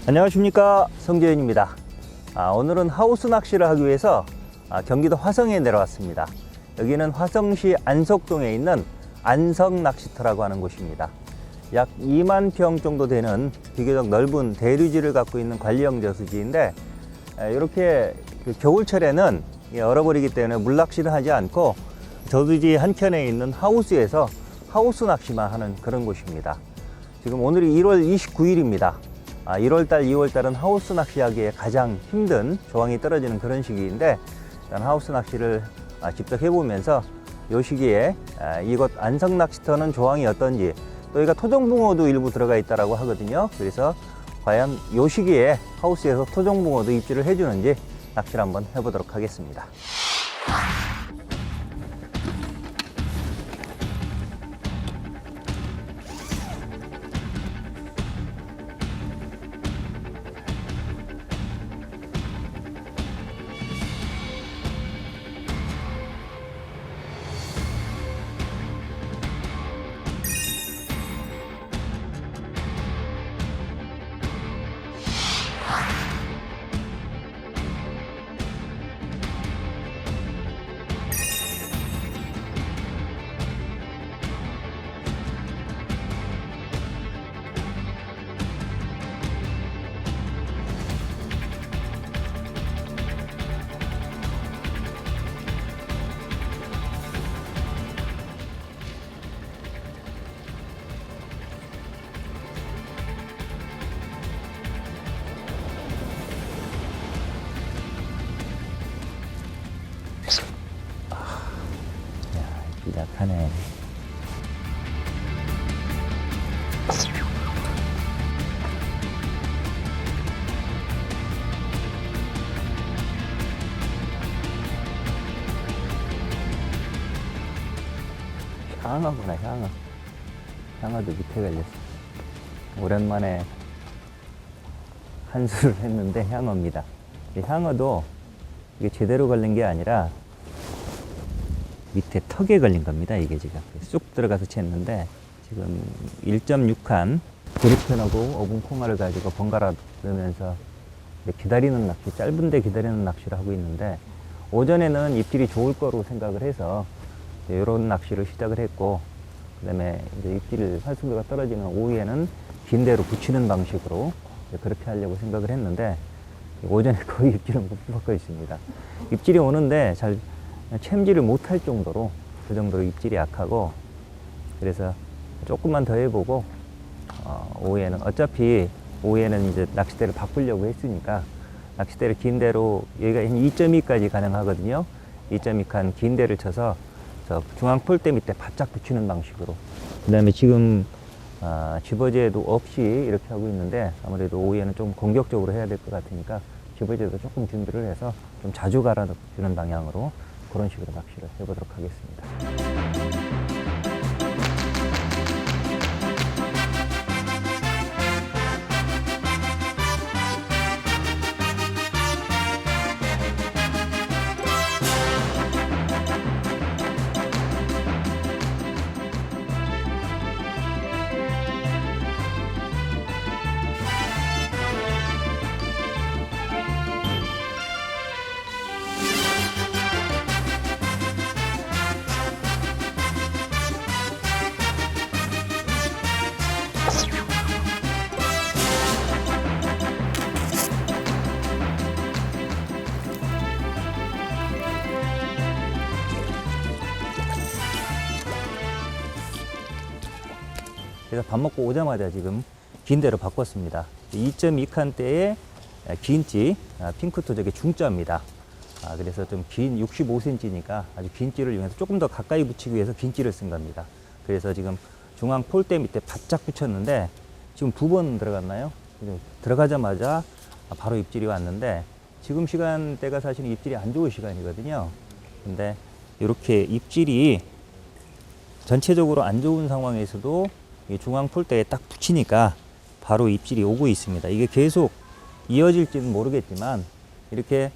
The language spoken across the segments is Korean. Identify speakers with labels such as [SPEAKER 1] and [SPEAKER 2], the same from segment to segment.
[SPEAKER 1] 안녕하십니까, 성재현입니다. 오늘은 하우스 낚시를 하기 위해서 경기도 화성에 내려왔습니다. 여기는 화성시 안석동에 있는 안성낚시터라고 하는 곳입니다. 약 2만 평 정도 되는 비교적 넓은 대류지를 갖고 있는 관리형 저수지인데, 이렇게 겨울철에는 얼어버리기 때문에 물낚시를 하지 않고 저수지 한켠에 있는 하우스에서 하우스 낚시만 하는 그런 곳입니다. 지금 오늘이 1월 29일입니다. 1월달, 2월달은 하우스 낚시하기에 가장 힘든 조항이 떨어지는 그런 시기인데, 일단 하우스 낚시를 직접 해보면서 이 시기에 이곳 안성낚시터는 조항이 어떤지, 또 여기가 토종붕어도 일부 들어가 있다고 하거든요. 그래서 과연 이 시기에 하우스에서 토종붕어도 입질을 해주는지 낚시를 한번 해보도록 하겠습니다. 약하네. 향어구나, 향어. 향어도 밑에 걸렸어. 오랜만에 한수를 했는데 향어입니다. 이 향어도 이게 제대로 걸린 게 아니라 밑에 턱에 걸린 겁니다. 이게 지금 쑥 들어가서 챘는데, 지금 1.6칸 보리편하고 어분 콩알을 가지고 번갈아 넣으면서 기다리는 낚시, 짧은데 기다리는 낚시를 하고 있는데, 오전에는 입질이 좋을 거로 생각을 해서 이런 낚시를 시작을 했고, 그 다음에 이제 입질 활성도가 떨어지는 오후에는 긴 대로 붙이는 방식으로 그렇게 하려고 생각을 했는데, 오전에 거의 입질은 못 받고 있습니다. 입질이 오는데 잘 챔질을 못할 정도로, 그 정도로 입질이 약하고, 그래서 조금만 더 해보고, 오후에는 어차피 오후에는 이제 낚싯대를 바꾸려고 했으니까 낚싯대를 긴 대로, 여기가 2.2까지 가능하거든요. 2.2칸 긴 대를 쳐서 저 중앙 폴대 밑에 바짝 붙이는 방식으로, 그 다음에 지금 집어제도 없이 이렇게 하고 있는데, 아무래도 오후에는 좀 공격적으로 해야 될 것 같으니까 집어제도 조금 준비를 해서 좀 자주 갈아주는 방향으로 그런 식으로 낚시를 해보도록 하겠습니다. 그래서 밥 먹고 오자마자 지금 긴 대로 바꿨습니다. 2.2칸대의 긴찌, 핑크토적의 중짜입니다. 그래서 좀 긴 65cm니까 아주 긴 찌를 이용해서 조금 더 가까이 붙이기 위해서 긴 찌를 쓴 겁니다. 그래서 지금 중앙 폴대 밑에 바짝 붙였는데, 지금 2번 들어갔나요? 들어가자마자 바로 입질이 왔는데, 지금 시간대가 사실 입질이 안 좋은 시간이거든요. 근데 이렇게 입질이 전체적으로 안 좋은 상황에서도 이 중앙 폴대에 딱 붙이니까 바로 입질이 오고 있습니다. 이게 계속 이어질지는 모르겠지만, 이렇게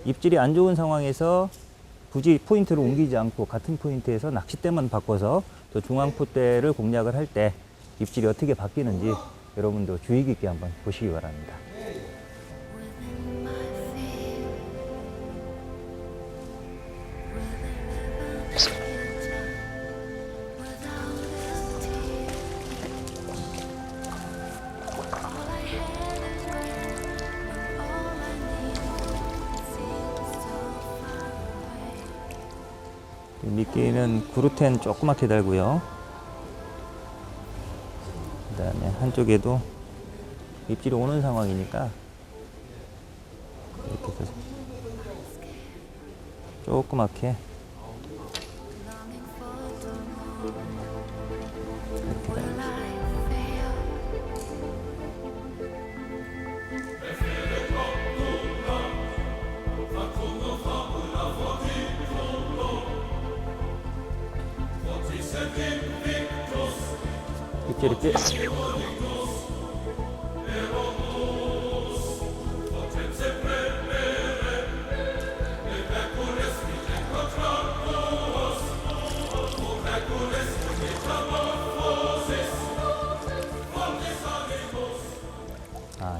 [SPEAKER 1] 입질이 안 좋은 상황에서 굳이 포인트를 옮기지 않고 같은 포인트에서 낚싯대만 바꿔서 또 중앙 폴대를 공략을 할 때 입질이 어떻게 바뀌는지 여러분도 주의 깊게 한번 보시기 바랍니다. 미끼는 구루텐 조그맣게 달고요. 그 다음에 한쪽에도 입질이 오는 상황이니까 이렇게 해서 조그맣게 이렇게 달고 이렇게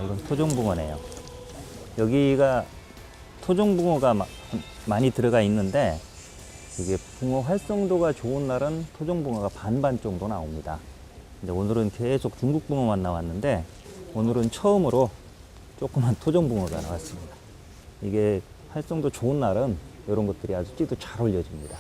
[SPEAKER 1] 이건 토종붕어네요. 여기가 토종붕어가 많이 들어가 있는데 이게 붕어 활성도가 좋은 날은 토종붕어가 반반 정도 나옵니다. 근데 오늘은 계속 중국붕어만 나왔는데 오늘은 처음으로 조그만 토종붕어가 나왔습니다. 이게 활성도 좋은 날은 이런 것들이 아주 찌도 잘 올려집니다.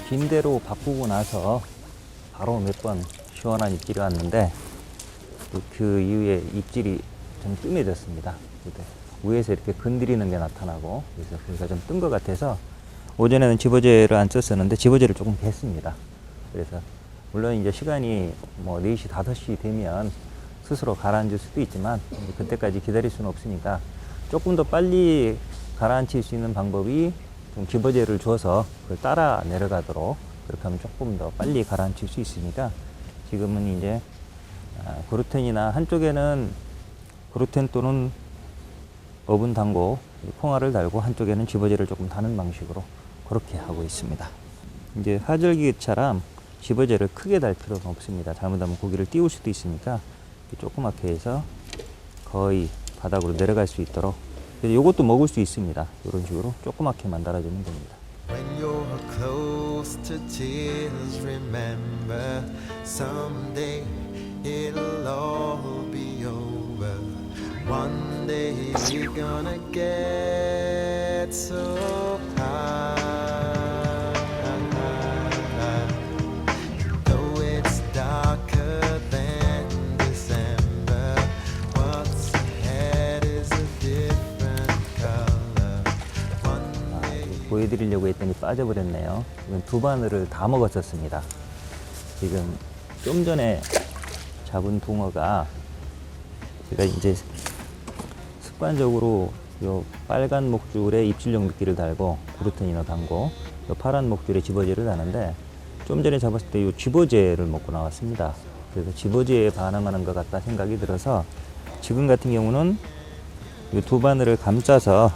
[SPEAKER 1] 빈대로 바꾸고 나서 바로 몇 번 시원한 입질이 왔는데 그 이후에 입질이 좀 뜸해졌습니다. 위에서 이렇게 건드리는 게 나타나고 그래서 거기가 좀 뜬 것 같아서 오전에는 집어제를 안 썼었는데 집어제를 조금 뺐습니다. 그래서 물론 이제 시간이 뭐 4시, 5시 되면 스스로 가라앉을 수도 있지만 그때까지 기다릴 수는 없으니까 조금 더 빨리 가라앉힐 수 있는 방법이 좀 집어제를 줘서 그걸 따라 내려가도록 그렇게 하면 조금 더 빨리 가라앉힐 수 있으니까 지금은 이제 구루텐이나 한쪽에는 구루텐 또는 어분 당고 콩알을 달고 한쪽에는 집어제를 조금 다는 방식으로 그렇게 하고 있습니다. 이제 화절기처럼 집어제를 크게 달 필요는 없습니다. 잘못하면 고기를 띄울 수도 있으니까 조그맣게 해서 거의 바닥으로 내려갈 수 있도록 이것도 먹을 수 있습니다. 이런 식으로 조그맣게만 달아주면 됩니다.
[SPEAKER 2] When you're close to tears, remember someday it'll all be over. One day you're gonna get so high. Though it's darker than December, what's ahead is a different color. One day.
[SPEAKER 1] 보여드리려고 했더니 빠져버렸네요. 이건 두 바늘을 다 먹었었습니다. 지금 좀 전에 잡은 붕어가 제가 이제 습관적으로 요 빨간 목줄에 입질용 미끼를 달고 구루텐이나 담고 요 파란 목줄에 집어제를 다는데 좀 전에 잡았을 때 요 집어제를 먹고 나왔습니다. 그래서 집어제에 반응하는 것 같다 생각이 들어서 지금 같은 경우는 이 두 바늘을 감싸서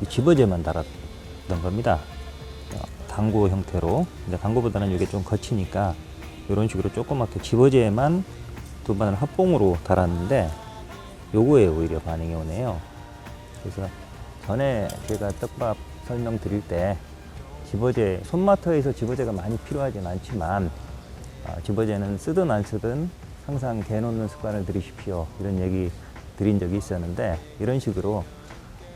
[SPEAKER 1] 이 집어제만 달았던 겁니다. 당구 형태로. 근데 당구보다는 이게 좀 거치니까 이런 식으로 조그맣게 집어제만 두 바늘 합봉으로 달았는데 요거에 오히려 반응이 오네요. 그래서 전에 제가 떡밥 설명드릴 때 집어제, 손마터에서 집어제가 많이 필요하진 않지만 집어제는 쓰든 안 쓰든 항상 개놓는 습관을 들이십시오. 이런 얘기 드린 적이 있었는데 이런 식으로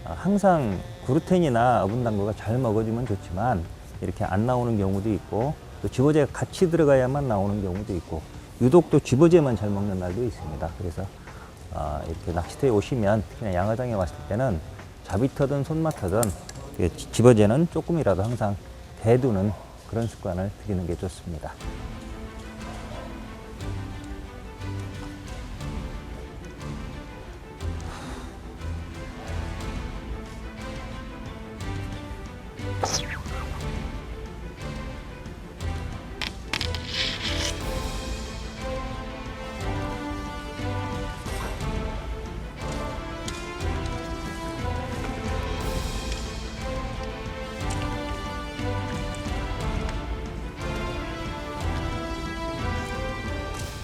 [SPEAKER 1] 항상 구루텐이나 어분당구가 잘 먹어주면 좋지만 이렇게 안 나오는 경우도 있고 또 집어제가 같이 들어가야만 나오는 경우도 있고 유독 또 집어제만 잘 먹는 날도 있습니다. 그래서 이렇게 낚시터에 오시면 그냥 양어장에 왔을 때는 자비터든 손마터든 집어제는 조금이라도 항상 대두는 그런 습관을 들이는 게 좋습니다.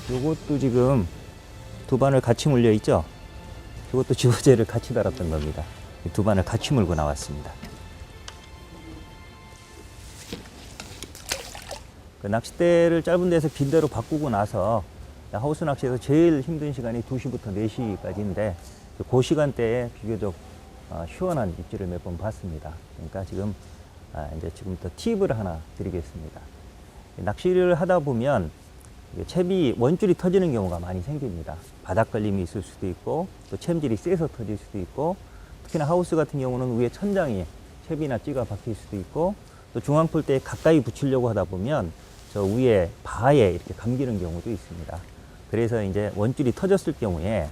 [SPEAKER 1] 요것도 지금 두 바늘 같이 물려 있죠? 이것도 지호제를 같이 달았던 겁니다. 이 두 바늘 같이 물고 나왔습니다. 그 낚싯대를 짧은 데서 긴 데로 바꾸고 나서 하우스 낚시에서 제일 힘든 시간이 2시부터 4시까지인데 그 시간대에 비교적 시원한 입질을 몇 번 봤습니다. 그러니까 지금 이제 지금부터 팁을 하나 드리겠습니다. 낚시를 하다 보면 채비 원줄이 터지는 경우가 많이 생깁니다. 바닥 걸림이 있을 수도 있고 또 챔질이 세서 터질 수도 있고 특히나 하우스 같은 경우는 위에 천장이 채비나 찌가 박힐 수도 있고 또 중앙폴대에 가까이 붙이려고 하다 보면 저 위에 바에 이렇게 감기는 경우도 있습니다. 그래서 이제 원줄이 터졌을 경우에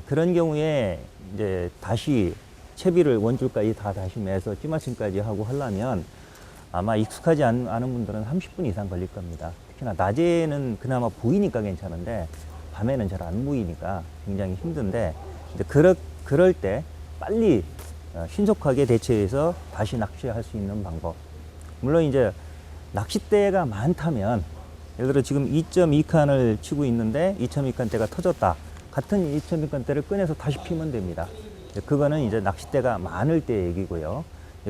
[SPEAKER 1] 그런 경우에 이제 다시 채비를 원줄까지 다 다시 매서 찌맞춤까지 하고 하려면 아마 익숙하지 않은 분들은 30분 이상 걸릴 겁니다. 특히나 낮에는 그나마 보이니까 괜찮은데 밤에는 잘 안 보이니까 굉장히 힘든데 이제 그럴 때 빨리 신속하게 대처해서 다시 낚시할 수 있는 방법. 물론 이제 낚싯대가 많다면 예를 들어 지금 2.2칸을 치고 있는데 2.2칸대가 터졌다. 같은 2.2칸대를 꺼내서 다시 피면 됩니다. 그거는 이제 낚싯대가 많을 때 얘기고요.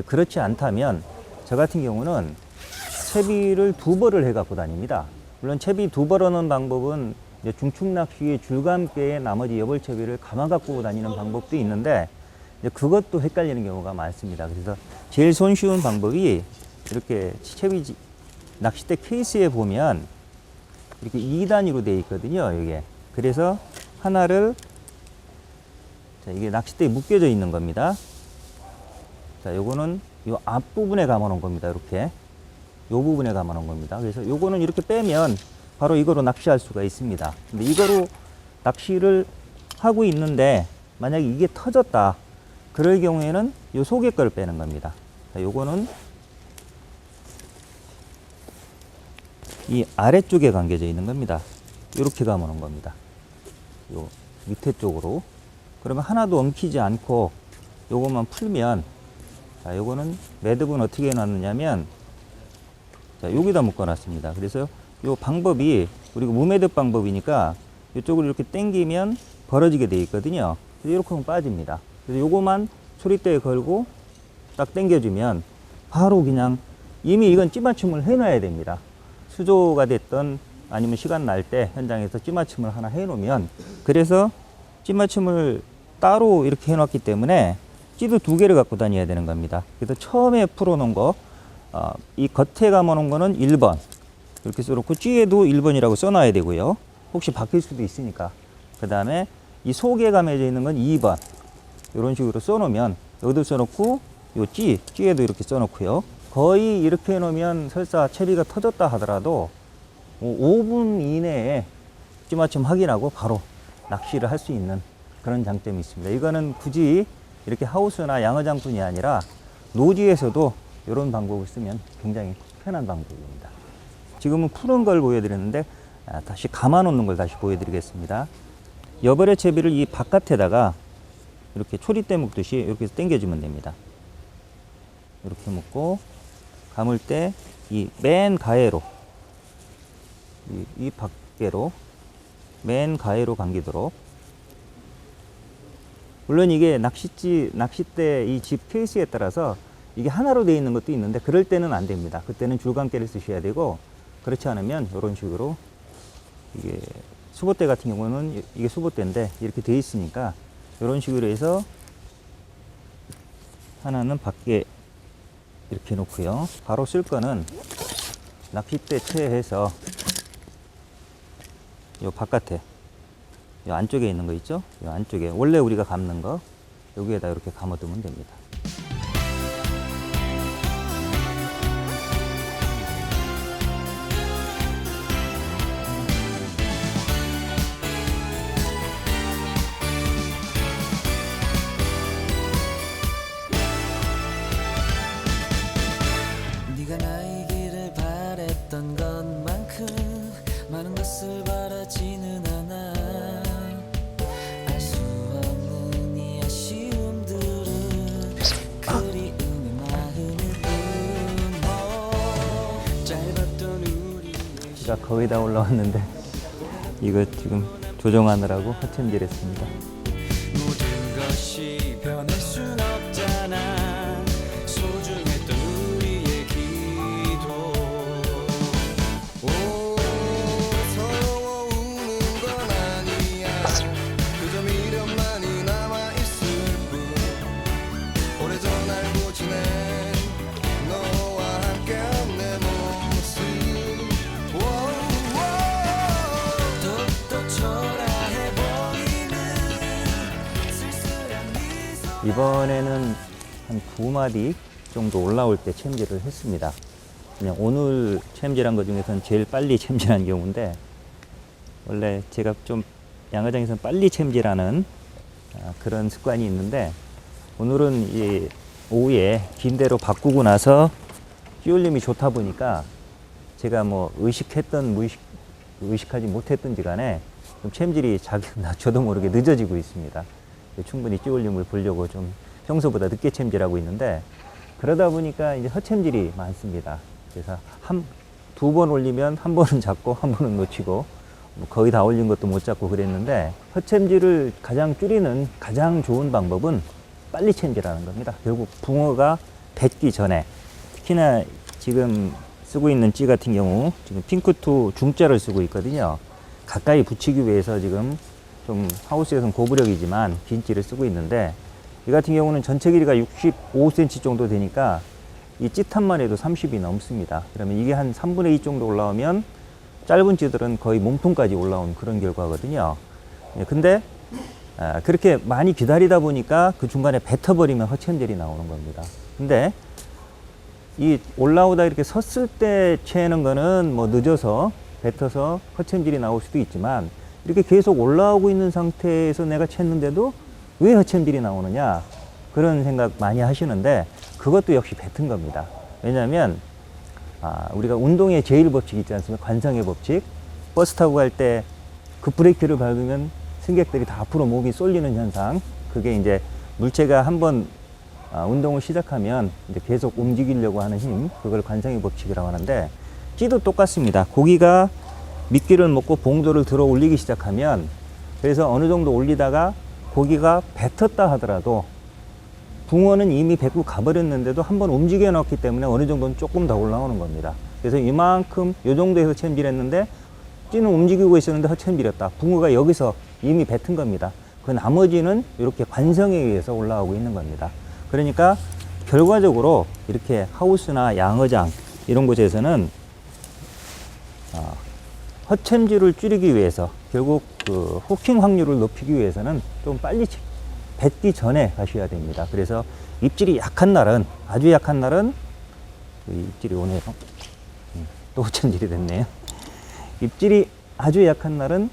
[SPEAKER 1] 그렇지 않다면 저 같은 경우는 채비를 2벌을 해 갖고 다닙니다. 물론 채비 2벌 하는 방법은 이제 중축 낚시의 줄감깨에 나머지 여벌채비를 감아 갖고 다니는 방법도 있는데 이제 그것도 헷갈리는 경우가 많습니다. 그래서 제일 손쉬운 방법이 이렇게 채비 낚싯대 케이스에 보면 이렇게 2단위로 되어 있거든요. 이게 그래서 하나를 자, 이게 낚싯대에 묶여져 있는 겁니다. 자, 요거는 요 앞부분에 감아 놓은 겁니다. 이렇게 요 부분에 감아 놓은 겁니다. 그래서 요거는 이렇게 빼면 바로 이거로 낚시할 수가 있습니다. 근데 이거로 낚시를 하고 있는데 만약에 이게 터졌다. 그럴 경우에는 요 속에 거를 빼는 겁니다. 자, 요거는 이 아래쪽에 감겨져 있는 겁니다. 이렇게 감아 놓은 겁니다. 요 밑에 쪽으로. 그러면 하나도 엉키지 않고 요것만 풀면 자, 요거는 매듭은 어떻게 해놨느냐면 자, 여기다 묶어 놨습니다. 그래서 요 방법이 우리가 무매듭 방법이니까 이쪽을 이렇게 당기면 벌어지게 되어 있거든요. 그래서 이렇게 하면 빠집니다. 그래서 요거만 소리대에 걸고 딱 당겨주면 바로 그냥 이미 이건 찌맞춤을 해놔야 됩니다. 수조가 됐던 아니면 시간 날 때 현장에서 찌맞춤을 하나 해놓으면 그래서 찌맞춤을 따로 이렇게 해놨기 때문에 찌도 2개를 갖고 다녀야 되는 겁니다. 그래서 처음에 풀어놓은 거, 이 겉에 감아놓은 거는 1번 이렇게 써놓고 찌에도 1번이라고 써놔야 되고요. 혹시 바뀔 수도 있으니까. 그 다음에 이 속에 감해져 있는 건 2번 이런 식으로 써놓으면 여기도 써놓고 요 찌에도 이렇게 써놓고요. 거의 이렇게 해놓으면 설사 채비가 터졌다 하더라도 5분 이내에 찌맞춤 확인하고 바로 낚시를 할 수 있는 그런 장점이 있습니다. 이거는 굳이 이렇게 하우스나 양어장뿐이 아니라 노지에서도 이런 방법을 쓰면 굉장히 편한 방법입니다. 지금은 푸는 걸 보여드렸는데 다시 감아 놓는 걸 다시 보여드리겠습니다. 여벌의 채비를 이 바깥에다가 이렇게 초리대 묶듯이 이렇게 당겨주면 됩니다. 이렇게 묶고 감을 때 이 맨 가해로 이 밖으로 맨 가해로 감기도록. 물론 이게 낚싯대 이 집 케이스에 따라서 이게 하나로 되어 있는 것도 있는데 그럴 때는 안 됩니다. 그때는 줄감깨를 쓰셔야 되고 그렇지 않으면 이런 식으로 이게 수보대 같은 경우는 이게 수보대인데 이렇게 되어 있으니까 이런 식으로 해서 하나는 밖에 이렇게 놓고요. 바로 쓸 거는 낚싯대 채해서 요 바깥에 요 안쪽에 있는 거 있죠? 요 안쪽에 원래 우리가 감는 거 여기에다 이렇게 감아두면 됩니다.
[SPEAKER 3] 네가 나이기를 바랬던 것만큼 많은 것을 바라지는 않아. 알 수 없는 이 아쉬움들은 그리움의 마음을 품어. 짧았던 우리
[SPEAKER 1] 제가 거의 다 올라왔는데 이거 지금 조정하느라고 허챔질했습니다.
[SPEAKER 3] 모든 것이 변할 순 없잖아. 소중했던 우리의 기도.
[SPEAKER 4] 오, 서러워 우는 건 아니야. 그저 미련만이 남아있을 뿐. 오래전 알고 지낸 너와 함께한 내 모습.
[SPEAKER 3] 더욱더 초라해 보이는 쓸쓸한 미소.
[SPEAKER 1] 이번에는 한 2마디 정도 올라올 때 챔질을 했습니다. 그냥 오늘 챔질한 것 중에서는 제일 빨리 챔질한 경우인데, 원래 제가 좀 양어장에서는 빨리 챔질하는 그런 습관이 있는데, 오늘은 이 오후에 빈대로 바꾸고 나서 찌울림이 좋다 보니까 제가 뭐 의식했던 의식하지 못했던지 간에 좀 챔질이 저도 모르게 늦어지고 있습니다. 충분히 찌울림을 보려고 좀 평소보다 늦게 챔질하고 있는데, 그러다 보니까 이제 허챔질이 많습니다. 그래서 2번 올리면 한 번은 잡고 한 번은 놓치고, 뭐 거의 다 올린 것도 못 잡고 그랬는데, 허챔질을 가장 줄이는 가장 좋은 방법은 빨리 챔질하는 겁니다. 결국 붕어가 뱉기 전에, 특히나 지금 쓰고 있는 찌 같은 경우 지금 핑크2 중짜를 쓰고 있거든요. 가까이 붙이기 위해서 지금 좀 하우스에서는 고부력이지만 긴 찌를 쓰고 있는데, 이 같은 경우는 전체 길이가 65cm 정도 되니까 이 찌탄만 해도 30이 넘습니다. 그러면 이게 한 3분의 2 정도 올라오면 짧은 찌들은 거의 몸통까지 올라온 그런 결과거든요. 근데 그렇게 많이 기다리다 보니까 그 중간에 뱉어버리면 허챔질이 나오는 겁니다. 근데 이 올라오다 이렇게 섰을 때 채는 거는 뭐 늦어서 뱉어서 허챔질이 나올 수도 있지만, 이렇게 계속 올라오고 있는 상태에서 내가 챘는데도 왜 허챔질이 나오느냐, 그런 생각 많이 하시는데, 그것도 역시 뱉은 겁니다. 왜냐하면 우리가 운동의 제1법칙 있지 않습니까? 관성의 법칙. 버스 타고 갈 때 급브레이크를 밟으면 승객들이 다 앞으로 몸이 쏠리는 현상, 그게 이제 물체가 한번 운동을 시작하면 이제 계속 움직이려고 하는 힘, 그걸 관성의 법칙이라고 하는데, 찌도 똑같습니다. 고기가 미끼를 먹고 봉도를 들어 올리기 시작하면, 그래서 어느 정도 올리다가 고기가 뱉었다 하더라도 붕어는 이미 뱉고 가버렸는데도 한번 움직여 놨기 때문에 어느 정도는 조금 더 올라오는 겁니다. 그래서 이만큼 요 정도에서 챔질했는데 찌는 움직이고 있었는데 허챔질했다. 붕어가 여기서 이미 뱉은 겁니다. 그 나머지는 이렇게 관성에 의해서 올라오고 있는 겁니다. 그러니까 결과적으로 이렇게 하우스나 양어장 이런 곳에서는 허챔질을 줄이기 위해서, 결국 그 후킹 확률을 높이기 위해서는 좀 빨리 뱉기 전에 가셔야 됩니다. 그래서 입질이 약한 날은, 아주 약한 날은, 입질이 오네요. 또 허챔질이 됐네요. 입질이 아주 약한 날은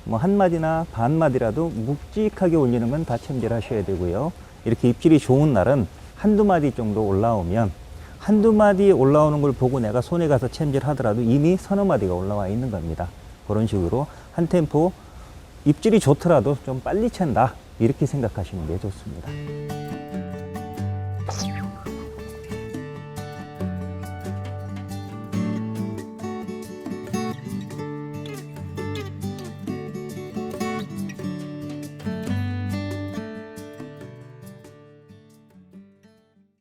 [SPEAKER 1] 뭐 한 마디나 반 마디라도 묵직하게 올리는 건 다 챔질하셔야 되고요. 이렇게 입질이 좋은 날은 한두 마디 정도 올라오면, 한두 마디 올라오는 걸 보고 내가 손에 가서 챔질하더라도 이미 서너 마디가 올라와 있는 겁니다. 그런 식으로 한 템포 입질이 좋더라도 좀 빨리 챈다, 이렇게 생각하시는 게 좋습니다.